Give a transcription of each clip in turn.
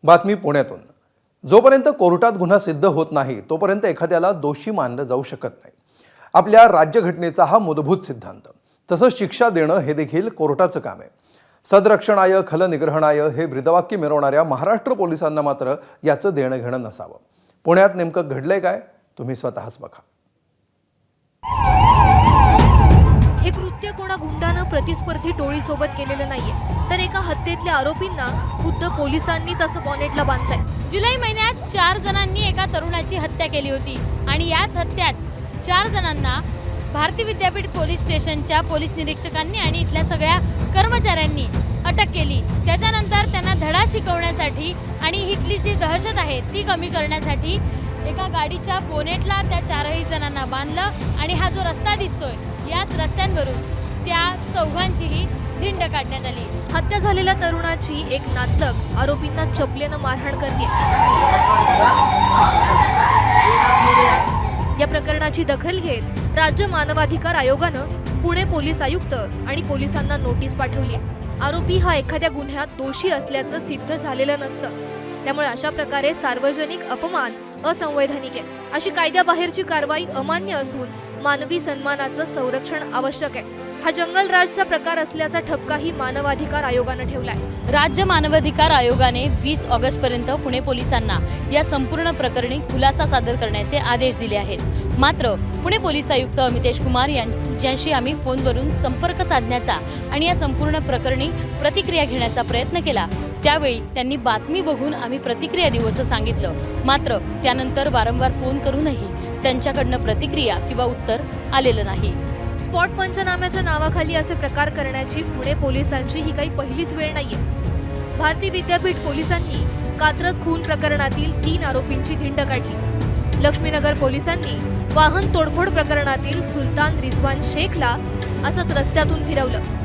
बातमी पुण्यातून। जोपर्यंत कोर्टात गुन्हा सिद्ध होत नाही तोपर्यंत एखाद्याला दोषी मानलं जाऊ शकत नाही। आपल्या राज्यघटनेचा हा मूलभूत सिद्धांत। तसंच शिक्षा देणं हे देखील कोर्टाचं काम आहे। सदरक्षणाय खलनिग्रहणाय हे ब्रीदवाक्य मिरवणाऱ्या महाराष्ट्र पोलिसांना मात्र याचं देणं घेणं नसावं। पुण्यात नेमकं घडलंय काय तुम्ही स्वतःच बघा। हे कृत्य कोणा गुंडानं प्रतिस्पर्धी टोळीसोबत केलेलं नाहीये, तर एका हत्येतल्या आरोपींना खुद्द पोलिसांनीच असं बॉनेटला बांधलंय। जुलै महिन्यात 4 जणांनी एका तरुणाची हत्या केली होती आणि याच हत्यात 4 जणांना भारती विद्यापीठ पोलीस स्टेशनच्या पोलीस निरीक्षकांनी आणि इथल्या सगळ्या कर्मचाऱ्यांनी अटक केली। त्याच्यानंतर त्यांना धडा शिकवण्यासाठी आणि इथली जी दहशत आहे ती कमी करण्यासाठी एका गाडीच्या बोनेटला त्या 4ही जणांना बांधलं आणि हा जो रस्ता दिसतोय याच रस्त्यांवरून त्या चौघांचीही धिंड काढण्यात आली। हत्या झालेल्या तरुणाची एक नाचक आरोपींना चपलेनं मारहाण करते। या प्रकरणाची दखल घेत राज्य मानवाधिकार आयोगानं पुणे पोलीस आयुक्त आणि पोलिसांना नोटीस पाठवली आहे। आरोपी हा एखाद्या गुन्ह्यात दोषी असल्याचं सिद्ध झालेलं नसतं, त्यामुळे अशा प्रकारे सार्वजनिक अपमान असंवैधानिक आहे। अशी कायद्याबाहेरची कारवाई अमान्य असून मानवी सन्मानाचं संरक्षण आवश्यक आहे। हा जंगलराजचा प्रकार असल्याचा ठपकाही मानवाधिकार आयोगानं ठेवलाय। राज्य मानवाधिकार आयोगाने 20 ऑगस्ट पर्यंत पुणे पोलिसांना या संपूर्ण प्रकरणी खुलासा सादर करण्याचे आदेश दिले आहेत। मात्र पुणे पोलीस आयुक्त अमितेश कुमार यांच्याशी आम्ही फोनवरून संपर्क साधण्याचा आणि या संपूर्ण प्रकरणी प्रतिक्रिया घेण्याचा प्रयत्न केला। त्यावेळी त्यांनी बातमी बघून आम्ही प्रतिक्रिया देऊ असं सांगितलं। मात्र त्यानंतर वारंवार फोन करूनही त्यांच्याकडनं प्रतिक्रिया किंवा उत्तर आलेलं नाही। स्पॉट पंचनाम्याच्या नावाखाली असे प्रकार करण्याची पुणे पोलिसांची ही काही पहिलीच वेळ नाहीये। भारती विद्यापीठ पोलिसांनी कात्रज खून प्रकरणातील 3 आरोपींची धिंड काढली। लक्ष्मीनगर पोलिसांनी वाहन तोडफोड प्रकरणातील सुलतान रिझवान शेखला असंच रस्त्यातून फिरवलं।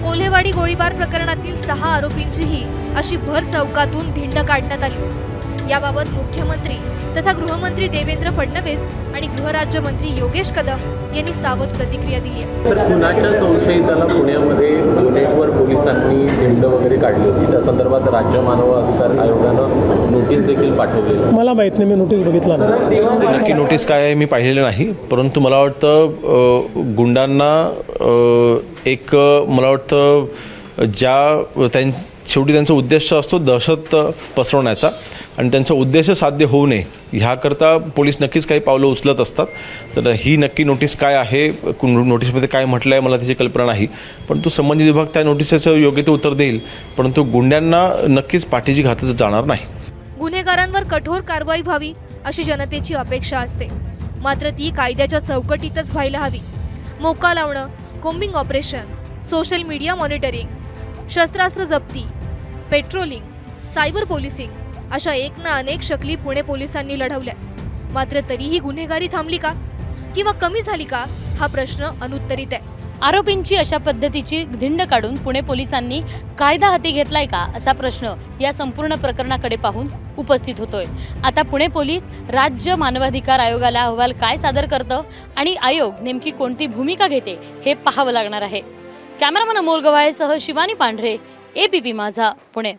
कोल्हेवाडी गोळीबार प्रकरणातील 6 आरोपींचीही अशी भर चौकातून धिंड काढण्यात आली। याबाबत मुख्यमंत्री तथा गृहमंत्री देवेंद्र फडणवीस आणि गृहराज्यमंत्री योगेश कदम यांनी सावध प्रतिक्रिया दिली आहे। तर खुनाच्या संशयिताला पुण्यामध्ये बोनेटवर पोलिसांनी धिंड वगैरे काढली होती। त्या संदर्भात राज्य मानवाधिकार आयोगानं नोटीस देखील पाठवलेली आहे। मला माहित नाही, मी नोटीस बघितला नाही। नक्की नोटीस काय आहे मी पाहिलेलं नाही, परंतु मला वाटतं गुंडांना मला वाटतं शेवटी त्यांचा उद्देश असतो दहशत पसरवण्याचा आणि त्यांचा उद्देश साध्य होऊ नये ह्याकरता पोलीस नक्कीच काही पावलं उचलत असतात। तर ही नक्की नोटीस काय आहे, नोटीसमध्ये काय म्हटलं आहे मला त्याची कल्पना नाही, परंतु संबंधित विभाग त्या नोटीसचं योग्य ते उत्तर देईल, परंतु गुंड्यांना नक्कीच पाठीची घातच जाणार नाही। गुन्हेगारांवर कठोर कारवाई व्हावी अशी जनतेची अपेक्षा असते, मात्र ती कायद्याच्या चौकटीतच व्हायला हवी। मोका लावणं, combing operation, social media monitoring, शस्त्रास्त्र जप्ती, पेट्रोलिंग, सायबर पोलिसिंग अशा एक ना अनेक शक्ली पुणे पोलिसांनी लढवल्या। मात्र तरीही गुन्हेगारी थांबली का किंवा कमी झाली का हा प्रश्न अनुत्तरित आहे। आरोपींची अशा पद्धतीची धिंड काढून पुणे पोलिसांनी कायदा हाती घेतलाय का असा प्रश्न या संपूर्ण प्रकरणाकडे पाहून उपस्थित होतोय। आता पुणे पोलीस राज्य मानवाधिकार आयोगाला अहवाल काय सादर करतं आणि आयोग नेमकी कोणती भूमिका घेते हे पाहावं लागणार आहे। कॅमेरामन अमोल गवाळेसह शिवानी पांढरे, APP माझा, पुणे।